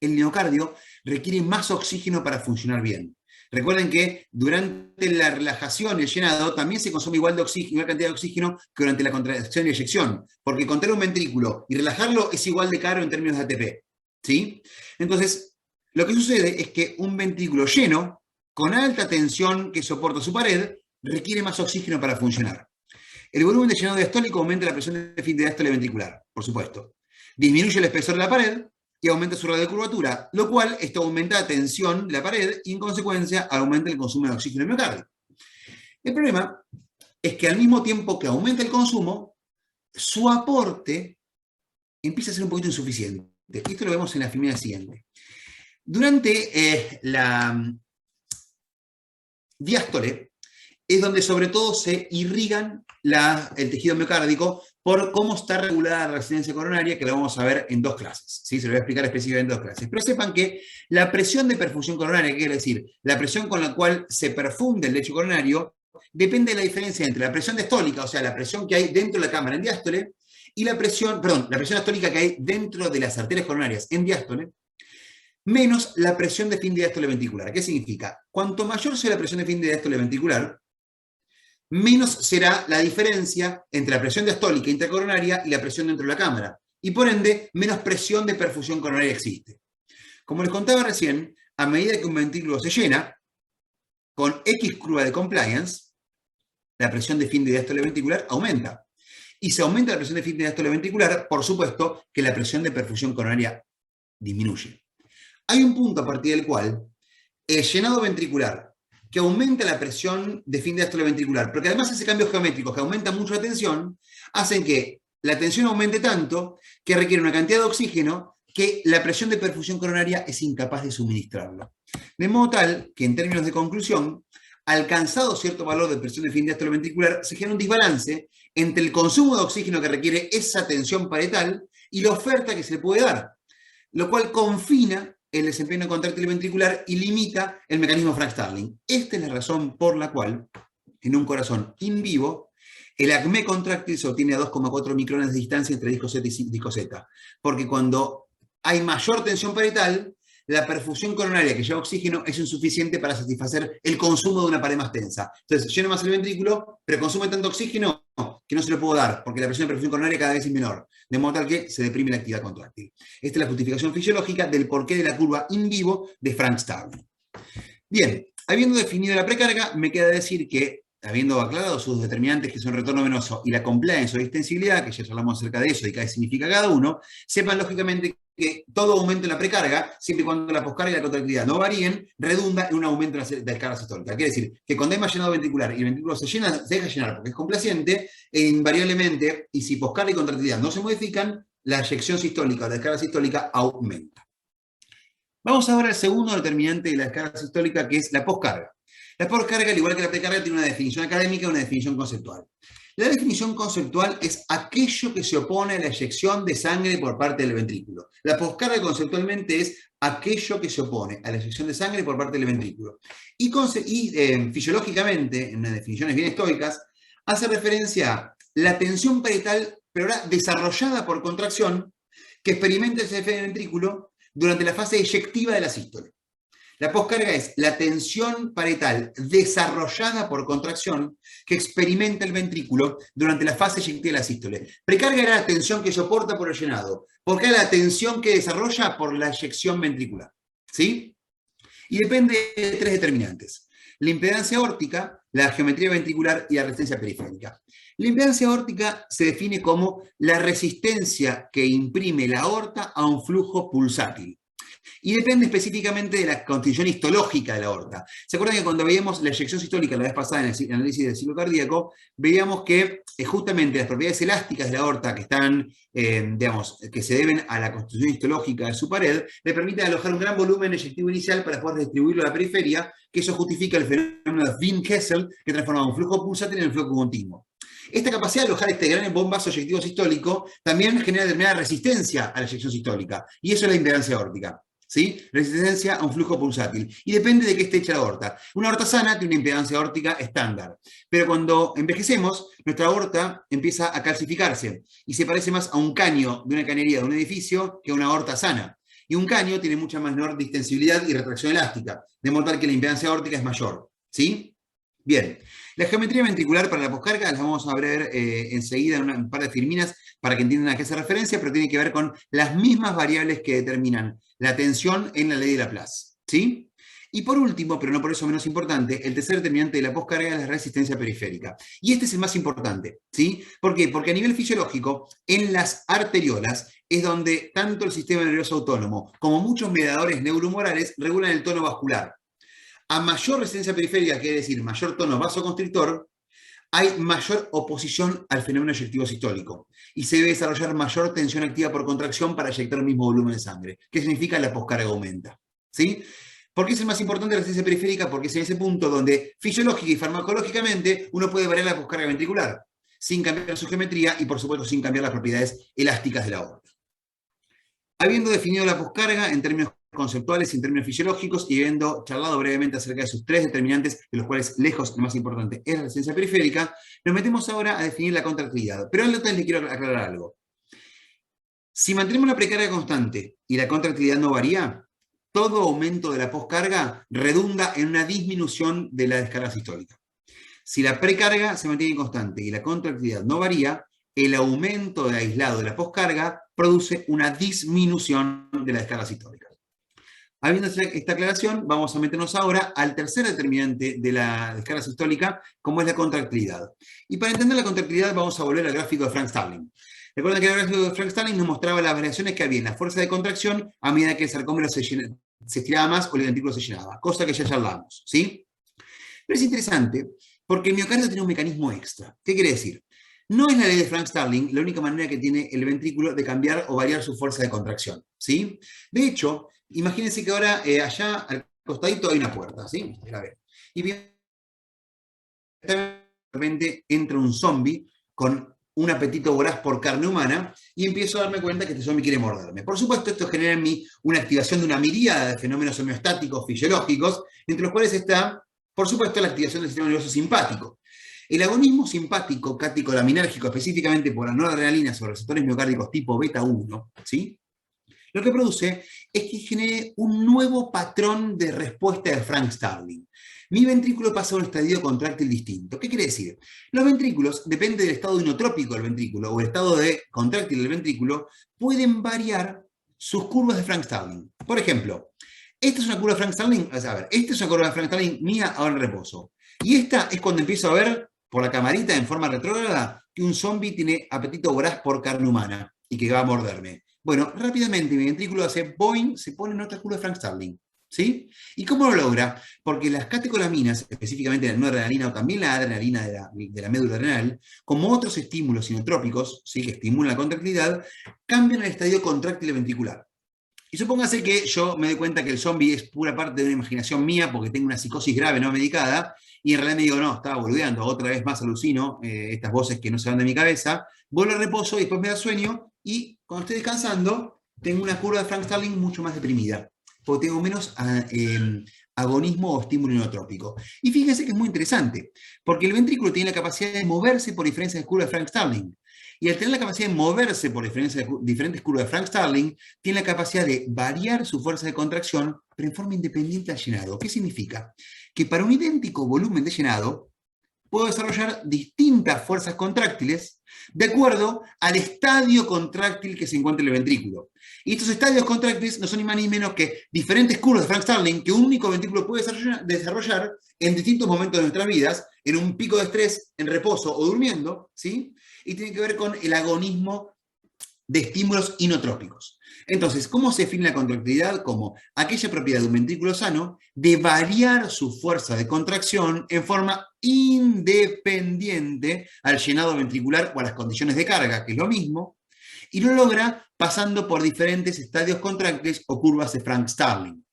el miocardio requiere más oxígeno para funcionar bien. Recuerden que durante la relajación y el llenado también se consume igual cantidad de oxígeno que durante la contracción y eyección, porque contraer un ventrículo y relajarlo es igual de caro en términos de ATP. ¿Sí? Entonces, lo que sucede es que un ventrículo lleno, con alta tensión que soporta su pared, requiere más oxígeno para funcionar. El volumen de llenado diastólico aumenta la presión de fin de diástole ventricular, por supuesto. Disminuye el espesor de la pared y aumenta su radio de curvatura, lo cual esto aumenta la tensión de la pared y en consecuencia aumenta el consumo de oxígeno en el miocardio. El problema es que al mismo tiempo que aumenta el consumo, su aporte empieza a ser un poquito insuficiente. Esto lo vemos en la filmina siguiente. Durante la diástole es donde sobre todo se irrigan el tejido miocárdico por cómo está regulada la resistencia coronaria, que lo vamos a ver en dos clases. ¿Sí? Se lo voy a explicar específicamente en dos clases. Pero sepan que la presión de perfusión coronaria, quiere decir, la presión con la cual se perfunde el lecho coronario, depende de la diferencia entre la presión diastólica, o sea, la presión que hay dentro de la cámara en diástole, y la presión diastólica que hay dentro de las arterias coronarias en diástole, menos la presión de fin de diástole ventricular. ¿Qué significa? Cuanto mayor sea la presión de fin de diástole ventricular, menos será la diferencia entre la presión diastólica intracoronaria y la presión dentro de la cámara. Y por ende, menos presión de perfusión coronaria existe. Como les contaba recién, a medida que un ventrículo se llena, con X curva de compliance, la presión de fin de diástole ventricular aumenta. Y si aumenta la presión de fin de diástole ventricular, por supuesto que la presión de perfusión coronaria disminuye. Hay un punto a partir del cual el llenado ventricular, que aumenta la presión de fin de diástole ventricular, pero que además hace cambios geométricos que aumentan mucho la tensión, hacen que la tensión aumente tanto que requiere una cantidad de oxígeno que la presión de perfusión coronaria es incapaz de suministrarlo. De modo tal que, en términos de conclusión, alcanzado cierto valor de presión de fin de diástole ventricular, se genera un desbalance entre el consumo de oxígeno que requiere esa tensión parietal y la oferta que se le puede dar, lo cual confina el desempeño contráctil ventricular y limita el mecanismo Frank-Starling. Esta es la razón por la cual, en un corazón in vivo, el acmé contráctil se obtiene a 2,4 micrones de distancia entre disco Z y disco Z, porque cuando hay mayor tensión parietal, la perfusión coronaria que lleva oxígeno es insuficiente para satisfacer el consumo de una pared más tensa. Entonces, llena más el ventrículo, pero consume tanto oxígeno que no se lo puedo dar, porque la presión de perfusión coronaria cada vez es menor, de modo tal que se deprime la actividad contráctil. Esta es la justificación fisiológica del porqué de la curva in vivo de Frank-Starling. Bien, habiendo definido la precarga, me queda decir que, habiendo aclarado sus determinantes que son retorno venoso y la compliance o distensibilidad, que ya hablamos acerca de eso y qué significa cada uno, sepan lógicamente que todo aumento en la precarga, siempre y cuando la poscarga y la contractilidad no varíen, redunda en un aumento de la descarga sistólica. Quiere decir que cuando hay más llenado ventricular y el ventrículo se deja llenar porque es complaciente, invariablemente, y si poscarga y contractilidad no se modifican, la eyección sistólica o la descarga sistólica aumenta. Vamos ahora al segundo determinante de la descarga sistólica, que es la poscarga. La poscarga, al igual que la precarga, tiene una definición académica y una definición conceptual. La definición conceptual es aquello que se opone a la eyección de sangre por parte del ventrículo. La poscarga conceptualmente es aquello que se opone a la eyección de sangre por parte del ventrículo. Y fisiológicamente, en unas definiciones bien estoicas, hace referencia a la tensión parietal, pero ahora desarrollada por contracción, que experimenta el CF del ventrículo durante la fase eyectiva de la sístole. La poscarga es la tensión parietal desarrollada por contracción que experimenta el ventrículo durante la fase eyectiva de la sístole. Precarga era la tensión que soporta por el llenado. Poscarga es la tensión que desarrolla por la eyección ventricular. ¿Sí? Y depende de tres determinantes: la impedancia aórtica, la geometría ventricular y la resistencia periférica. La impedancia aórtica se define como la resistencia que imprime la aorta a un flujo pulsátil. Y depende específicamente de la constitución histológica de la aorta. ¿Se acuerdan que cuando veíamos la eyección sistólica la vez pasada en el análisis del ciclo cardíaco, veíamos que justamente las propiedades elásticas de la aorta que están, digamos, que se deben a la constitución histológica de su pared, le permiten alojar un gran volumen eyectivo inicial para poder distribuirlo a la periferia, que eso justifica el fenómeno de Wien-Kessel, que transforma un flujo pulsátil en un flujo continuo. Esta capacidad de alojar este gran bombazo eyectivo sistólico también genera determinada resistencia a la eyección sistólica, y eso es la impedancia aórtica. ¿Sí? Resistencia a un flujo pulsátil. Y depende de qué esté hecha la aorta. Una aorta sana tiene una impedancia aórtica estándar. Pero cuando envejecemos, nuestra aorta empieza a calcificarse y se parece más a un caño de una cañería de un edificio que a una aorta sana. Y un caño tiene mucha menor distensibilidad y retracción elástica, de modo tal que la impedancia aórtica es mayor. ¿Sí? Bien. La geometría ventricular para la poscarga las vamos a ver enseguida en un par de filminas para que entiendan a qué hace referencia, pero tiene que ver con las mismas variables que determinan la tensión en la ley de Laplace. ¿Sí? Y por último, pero no por eso menos importante, el tercer determinante de la poscarga es la resistencia periférica. Y este es el más importante. ¿Sí? ¿Por qué? Porque a nivel fisiológico, en las arteriolas es donde tanto el sistema nervioso autónomo como muchos mediadores neuromorales regulan el tono vascular. A mayor resistencia periférica, quiere decir mayor tono vasoconstrictor, hay mayor oposición al fenómeno eyectivo sistólico y se debe desarrollar mayor tensión activa por contracción para eyectar el mismo volumen de sangre. ¿Qué significa? La poscarga aumenta. ¿Sí? ¿Por qué es el más importante la resistencia periférica? Porque es en ese punto donde fisiológica y farmacológicamente uno puede variar la poscarga ventricular sin cambiar su geometría y por supuesto sin cambiar las propiedades elásticas de la aorta. Habiendo definido la poscarga en términos conceptuales y en términos fisiológicos y habiendo charlado brevemente acerca de sus tres determinantes, de los cuales lejos el más importante es la resistencia periférica, nos metemos ahora a definir la contractilidad. Pero antes les quiero aclarar algo. Si mantenemos la precarga constante y la contractilidad no varía, todo aumento de la poscarga redunda en una disminución de la descarga sistólica. Si la precarga se mantiene constante y la contractilidad no varía, el aumento de aislado de la poscarga produce una disminución de la descarga sistólica. Habiendo esta aclaración, vamos a meternos ahora al tercer determinante de la descarga sistólica, como es la contractilidad. Y para entender la contractilidad vamos a volver al gráfico de Frank Starling. Recuerden que el gráfico de Frank Starling nos mostraba las variaciones que había en la fuerza de contracción a medida que el sarcómero se estiraba más o el ventrículo se llenaba, cosa que ya charlamos, ¿sí? Pero es interesante porque el miocardio tiene un mecanismo extra. ¿Qué quiere decir? No es la ley de Frank Starling la única manera que tiene el ventrículo de cambiar o variar su fuerza de contracción, ¿sí? De hecho, imagínense que ahora allá al costadito hay una puerta, ¿sí? La ven. Y de repente entra un zombie con un apetito voraz por carne humana y empiezo a darme cuenta que este zombie quiere morderme. Por supuesto, esto genera en mí una activación de una miríada de fenómenos homeostáticos fisiológicos, entre los cuales está, por supuesto, la activación del sistema nervioso simpático. El agonismo simpático cático-laminérgico, específicamente por la noradrenalina sobre receptores miocárdicos tipo beta 1, ¿sí? Lo que produce es que genere un nuevo patrón de respuesta de Frank Starling. Mi ventrículo pasa a un estadio contráctil distinto. ¿Qué quiere decir? Los ventrículos, depende del estado inotrópico del ventrículo o el estado de contráctil del ventrículo, pueden variar sus curvas de Frank Starling. Por ejemplo, esta es una curva de Frank Starling, a ver, esta es una curva de Frank Starling mía ahora en reposo. Y esta es cuando empiezo a ver por la camarita en forma retrógrada que un zombie tiene apetito voraz por carne humana y que va a morderme. Bueno, rápidamente mi ventrículo hace boing, se pone en otra curva de Frank Starling. ¿Sí? ¿Y cómo lo logra? Porque las catecolaminas, específicamente la noradrenalina o también la adrenalina de la médula adrenal, como otros estímulos inotrópicos, ¿sí? Que estimulan la contractilidad, cambian el estadio contráctil ventricular. Y supóngase que yo me doy cuenta que el zombie es pura parte de una imaginación mía porque tengo una psicosis grave no medicada, y en realidad me digo, no, estaba boludeando, otra vez más alucino, estas voces que no se van de mi cabeza, vuelvo al reposo y después me da sueño, y cuando estoy descansando, tengo una curva de Frank Starling mucho más deprimida, porque tengo menos agonismo o estímulo inotrópico. Y fíjense que es muy interesante, porque el ventrículo tiene la capacidad de moverse por diferencias de curva de Frank Starling. Y al tener la capacidad de moverse por diferentes curvas de Frank Starling, tiene la capacidad de variar su fuerza de contracción, pero en forma independiente al llenado. ¿Qué significa? Que para un idéntico volumen de llenado, puedo desarrollar distintas fuerzas contráctiles de acuerdo al estadio contráctil que se encuentra en el ventrículo. Y estos estadios contráctiles no son ni más ni menos que diferentes curvas de Frank Starling que un único ventrículo puede desarrollar en distintos momentos de nuestras vidas, en un pico de estrés, en reposo o durmiendo, ¿sí? Y tiene que ver con el agonismo de estímulos inotrópicos. Entonces, ¿cómo se define la contractilidad? Como aquella propiedad de un ventrículo sano de variar su fuerza de contracción en forma independiente al llenado ventricular o a las condiciones de carga, que es lo mismo, y lo logra pasando por diferentes estadios contráctiles o curvas de Frank-Starling.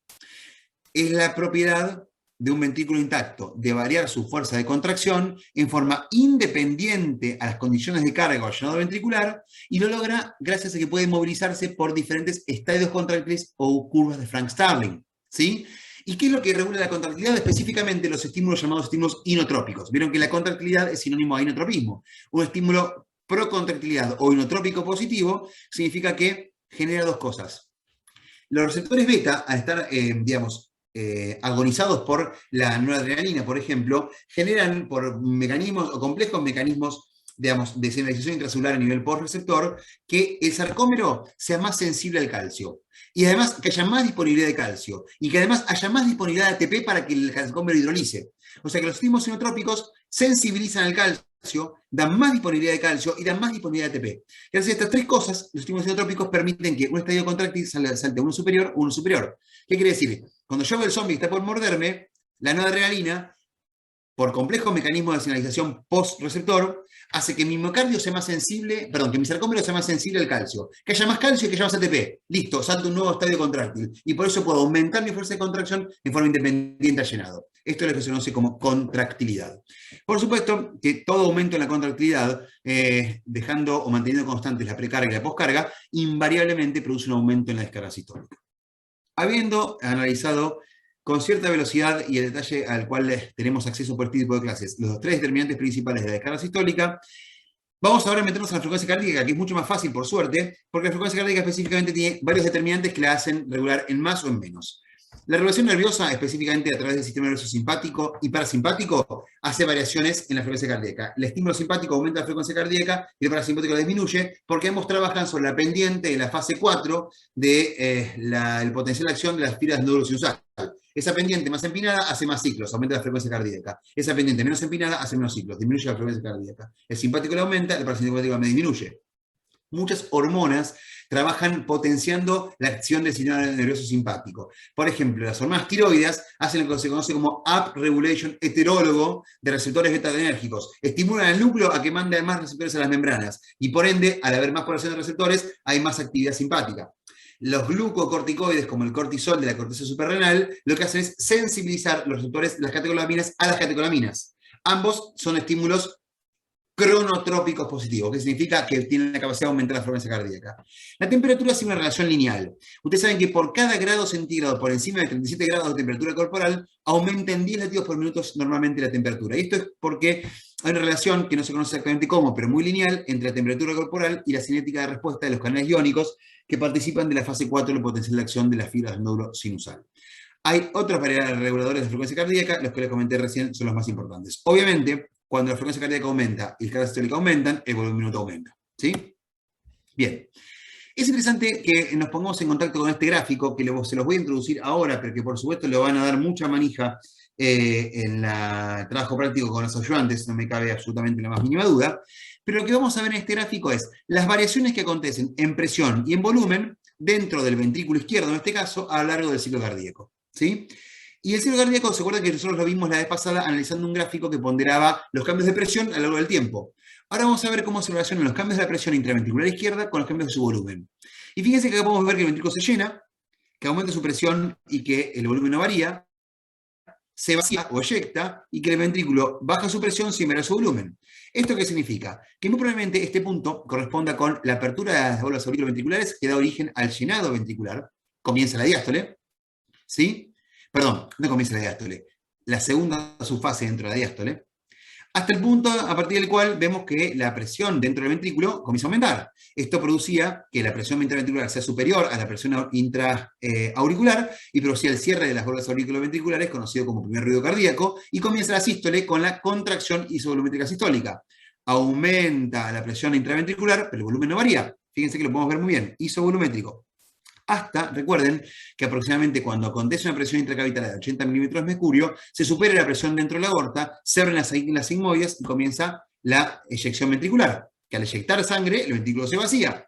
Es la propiedad de un ventrículo intacto de variar su fuerza de contracción en forma independiente a las condiciones de carga o llenado ventricular, y lo logra gracias a que puede movilizarse por diferentes estadios contráctiles o curvas de Frank-Starling, ¿sí? ¿Y qué es lo que regula la contractilidad? Específicamente los estímulos llamados estímulos inotrópicos. Vieron que la contractilidad es sinónimo a inotropismo. Un estímulo procontractilidad o inotrópico positivo significa que genera dos cosas. Los receptores beta, al estar, digamos, agonizados por la noradrenalina, por ejemplo, generan por mecanismos o complejos mecanismos, digamos, de señalización intracelular a nivel postreceptor, que el sarcómero sea más sensible al calcio. Y además que haya más disponibilidad de calcio. Y que además haya más disponibilidad de ATP para que el sarcómero hidrolice. O sea que los estímulos inotrópicos sensibilizan al calcio, dan más disponibilidad de calcio y dan más disponibilidad de ATP. Gracias a estas tres cosas, los estímulos inotrópicos permiten que un estadio contráctil salte uno superior o uno superior. ¿Qué quiere decir? Cuando yo veo el zombie que está por morderme, la noradrenalina, por complejos mecanismos de señalización post-receptor, hace que mi miocardio sea más sensible, perdón, que mi sarcómero sea más sensible al calcio. Que haya más calcio y que haya más ATP. Listo, salto un nuevo estadio contráctil. Y por eso puedo aumentar mi fuerza de contracción en forma independiente al llenado. Esto es lo que se conoce como contractilidad. Por supuesto que todo aumento en la contractilidad, dejando o manteniendo constantes la precarga y la poscarga, invariablemente produce un aumento en la descarga sistólica. Habiendo analizado con cierta velocidad y el detalle al cual tenemos acceso por este tipo de clases, los tres determinantes principales de la descarga sistólica, vamos ahora a meternos en la frecuencia cardíaca, que es mucho más fácil, por suerte, porque la frecuencia cardíaca específicamente tiene varios determinantes que la hacen regular en más o en menos. La regulación nerviosa, específicamente a través del sistema nervioso simpático y parasimpático, hace variaciones en la frecuencia cardíaca. El estímulo simpático aumenta la frecuencia cardíaca y el parasimpático la disminuye, porque ambos trabajan sobre la pendiente de la fase 4 del potencial de acción de las fibras del nódulo sinusal. Esa pendiente más empinada hace más ciclos, aumenta la frecuencia cardíaca. Esa pendiente menos empinada hace menos ciclos, disminuye la frecuencia cardíaca. El simpático le aumenta, el parasimpático le disminuye. Muchas hormonas trabajan potenciando la acción del sistema nervioso simpático. Por ejemplo, las hormonas tiroides hacen lo que se conoce como upregulation heterólogo de receptores beta-adrenérgicos. Estimulan al núcleo a que mande más receptores a las membranas y por ende, al haber más población de receptores, hay más actividad simpática. Los glucocorticoides, como el cortisol de la corteza suprarrenal, lo que hacen es sensibilizar los receptores de las catecolaminas a las catecolaminas. Ambos son estímulos cronotrópicos positivos, que significa que tienen la capacidad de aumentar la frecuencia cardíaca. La temperatura es una relación lineal. Ustedes saben que por cada grado centígrado por encima de 37 grados de temperatura corporal, aumenta en 10 latidos por minuto normalmente la temperatura. Y esto es porque hay una relación que no se conoce exactamente cómo, pero muy lineal, entre la temperatura corporal y la cinética de respuesta de los canales iónicos que participan de la fase 4 del potencial de acción de las fibras del nódulo sinusal. Hay otros reguladores de frecuencia cardíaca, los que les comenté recién son los más importantes. Obviamente, cuando la frecuencia cardíaca aumenta y la carga sistólica aumentan, el volumen minuto aumenta. ¿Sí? Bien. Es interesante que nos pongamos en contacto con este gráfico, que se los voy a introducir ahora, pero que por supuesto le van a dar mucha manija en el trabajo práctico con los ayudantes, no me cabe absolutamente la más mínima duda. Pero lo que vamos a ver en este gráfico es las variaciones que acontecen en presión y en volumen dentro del ventrículo izquierdo, en este caso, a lo largo del ciclo cardíaco. ¿Sí? Y el ciclo cardíaco, se acuerdan que nosotros lo vimos la vez pasada analizando un gráfico que ponderaba los cambios de presión a lo largo del tiempo. Ahora vamos a ver cómo se relacionan los cambios de la presión intraventricular izquierda con los cambios de su volumen. Y fíjense que acá podemos ver que el ventrículo se llena, que aumenta su presión y que el volumen no varía, se vacía o eyecta y que el ventrículo baja su presión sin variar su volumen. ¿Esto qué significa? Que muy probablemente este punto corresponda con la apertura de las válvulas auriculoventriculares que da origen al llenado ventricular. Comienza la diástole, ¿sí? Perdón, no comienza la diástole. La segunda subfase dentro de la diástole. Hasta el punto a partir del cual vemos que la presión dentro del ventrículo comienza a aumentar. Esto producía que la presión intraventricular sea superior a la presión intraauricular y producía el cierre de las válvulas auriculoventriculares, conocido como primer ruido cardíaco, y comienza la sístole con la contracción isovolumétrica sistólica. Aumenta la presión intraventricular, pero el volumen no varía. Fíjense que lo podemos ver muy bien, isovolumétrico. Hasta, recuerden, que aproximadamente cuando acontece una presión intracavitaria de 80 milímetros de mercurio, se supera la presión dentro de la aorta, se abren las sigmoides y comienza la eyección ventricular, que al eyectar sangre, el ventrículo se vacía.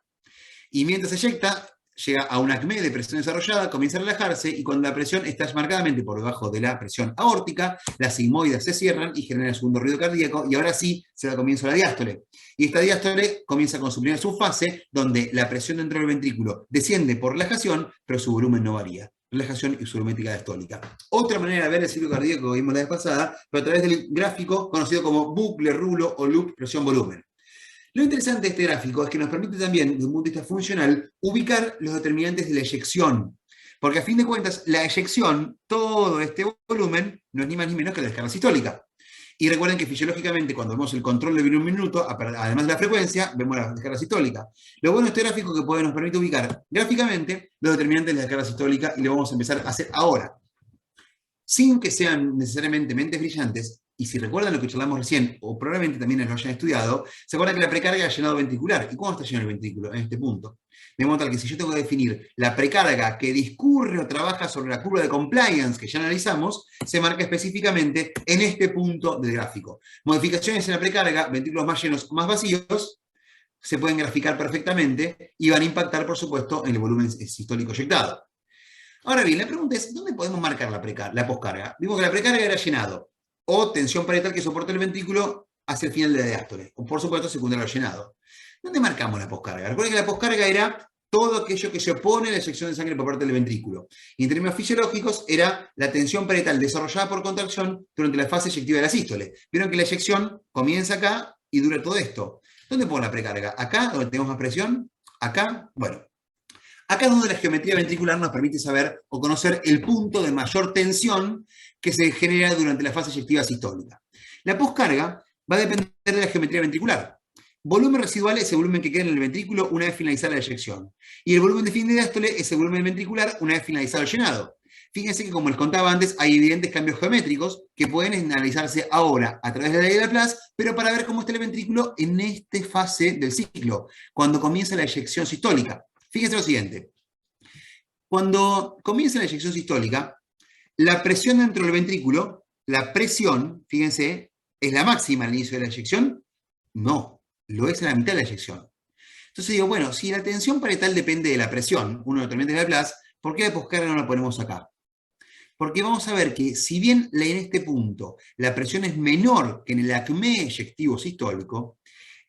Y mientras se eyecta, llega a un acme de presión desarrollada, comienza a relajarse y cuando la presión está marcadamente por debajo de la presión aórtica, las sigmoides se cierran y generan el segundo ruido cardíaco y ahora sí se da comienzo a la diástole. Y esta diástole comienza con su primera subfase donde la presión dentro del ventrículo desciende por relajación, pero su volumen no varía. Relajación isométrica diastólica. Otra manera de ver el ciclo cardíaco que vimos la vez pasada, pero a través del gráfico conocido como bucle, rulo o loop, presión-volumen. Lo interesante de este gráfico es que nos permite también, desde un punto de vista funcional, ubicar los determinantes de la eyección. Porque a fin de cuentas, la eyección, todo este volumen, no es ni más ni menos que la descarga sistólica. Y recuerden que fisiológicamente, cuando vemos el control de un minuto, además de la frecuencia, vemos la descarga sistólica. Lo bueno de este gráfico es que nos permite ubicar gráficamente los determinantes de la descarga sistólica y lo vamos a empezar a hacer ahora. Sin que sean necesariamente mentes brillantes, y si recuerdan lo que charlamos recién, o probablemente también lo hayan estudiado, se acuerdan que la precarga es llenado ventricular. ¿Y cuándo está lleno el ventrículo? En este punto. De modo tal que si yo tengo que definir la precarga que discurre o trabaja sobre la curva de compliance que ya analizamos, se marca específicamente en este punto del gráfico. Modificaciones en la precarga, ventrículos más llenos o más vacíos, se pueden graficar perfectamente y van a impactar, por supuesto, en el volumen sistólico eyectado. Ahora bien, la pregunta es, ¿dónde podemos marcar la poscarga? Vimos que la precarga era llenado, o tensión parietal que soporta el ventrículo hacia el final de la diástole, o por supuesto secundario al llenado. ¿Dónde marcamos la poscarga? Recuerden que la poscarga era todo aquello que se opone a la eyección de sangre por parte del ventrículo. Y en términos fisiológicos era la tensión parietal desarrollada por contracción durante la fase eyectiva de la sístole. Vieron que la eyección comienza acá y dura todo esto. ¿Dónde pongo la precarga? ¿Acá, donde tenemos más presión? ¿Acá? Bueno. Acá es donde la geometría ventricular nos permite saber o conocer el punto de mayor tensión que se genera durante la fase eyectiva sistólica. La poscarga va a depender de la geometría ventricular. Volumen residual es el volumen que queda en el ventrículo una vez finalizada la eyección. Y el volumen de fin de diástole es el volumen ventricular una vez finalizado el llenado. Fíjense que, como les contaba antes, hay evidentes cambios geométricos que pueden analizarse ahora a través de la ley de Laplace, pero para ver cómo está el ventrículo en esta fase del ciclo, cuando comienza la eyección sistólica. Fíjense lo siguiente. Cuando comienza la eyección sistólica, la presión dentro del ventrículo, la presión, fíjense, ¿es la máxima al inicio de la eyección? No, lo es en la mitad de la eyección. Entonces digo, bueno, si la tensión parietal depende de la presión, uno de los determinantes de Laplace, ¿por qué la poscarga no la ponemos acá? Porque vamos a ver que si bien en este punto la presión es menor que en el acme eyectivo sistólico,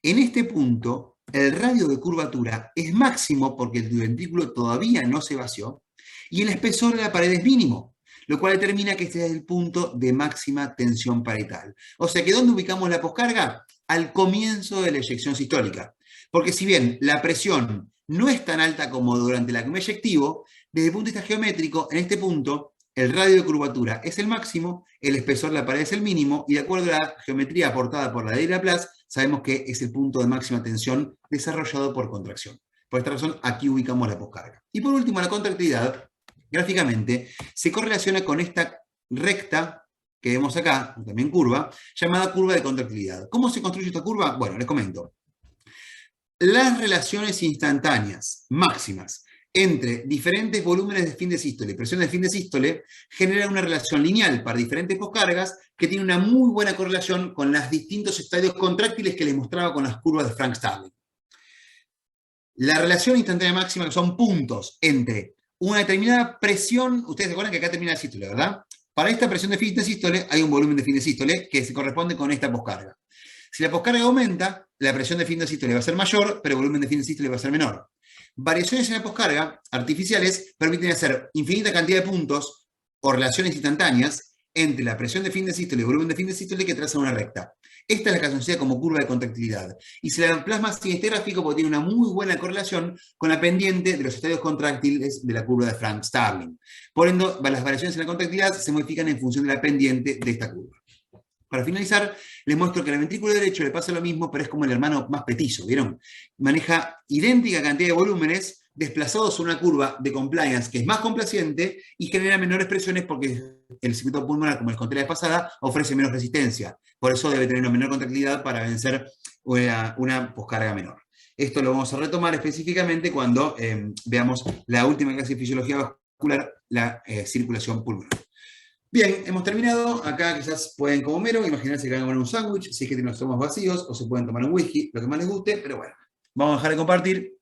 en este punto el radio de curvatura es máximo porque el ventrículo todavía no se vació y el espesor de la pared es mínimo, lo cual determina que este es el punto de máxima tensión parietal. O sea que ¿dónde ubicamos la poscarga? Al comienzo de la eyección sistólica. Porque si bien la presión no es tan alta como durante el acme eyectivo, desde el punto de vista geométrico, en este punto el radio de curvatura es el máximo, el espesor de la pared es el mínimo, y de acuerdo a la geometría aportada por la ley de Laplace, sabemos que es el punto de máxima tensión desarrollado por contracción. Por esta razón, aquí ubicamos la poscarga. Y por último, la contractilidad, gráficamente, se correlaciona con esta recta que vemos acá, también curva, llamada curva de contractilidad. ¿Cómo se construye esta curva? Bueno, les comento. Las relaciones instantáneas máximas entre diferentes volúmenes de fin de sístole y presión de fin de sístole generan una relación lineal para diferentes poscargas que tiene una muy buena correlación con los distintos estadios contráctiles que les mostraba con las curvas de Frank-Starling. La relación instantánea máxima, que son puntos entre una determinada presión, ustedes se acuerdan que acá termina el sístole, ¿verdad? Para esta presión de fin de sístole hay un volumen de fin de sístole que se corresponde con esta poscarga. Si la poscarga aumenta, la presión de fin de sístole va a ser mayor, pero el volumen de fin de sístole va a ser menor. Variaciones en la poscarga artificiales permiten hacer infinita cantidad de puntos o relaciones instantáneas entre la presión de fin de sístole y el volumen de fin de sístole que traza una recta. Esta es la que se conocida como curva de contractilidad. Y se la plasma así en este gráfico porque tiene una muy buena correlación con la pendiente de los estadios contráctiles de la curva de Frank-Starling. Por ende, las variaciones en la contractilidad se modifican en función de la pendiente de esta curva. Para finalizar, les muestro que al ventrículo derecho le pasa lo mismo, pero es como el hermano más petizo, ¿vieron? Maneja idéntica cantidad de volúmenes desplazados sobre una curva de compliance que es más complaciente y genera menores presiones porque el circuito pulmonar, como les conté la vez pasada, ofrece menos resistencia. Por eso debe tener una menor contractilidad para vencer una poscarga menor. Esto lo vamos a retomar específicamente cuando veamos la última clase de fisiología vascular, la circulación pulmonar. Bien, hemos terminado. Acá quizás pueden, como mero, imaginarse que van a comer un sándwich, si es que tienen los estómagos vacíos, o se pueden tomar un whisky, lo que más les guste, pero bueno, vamos a dejar de compartir.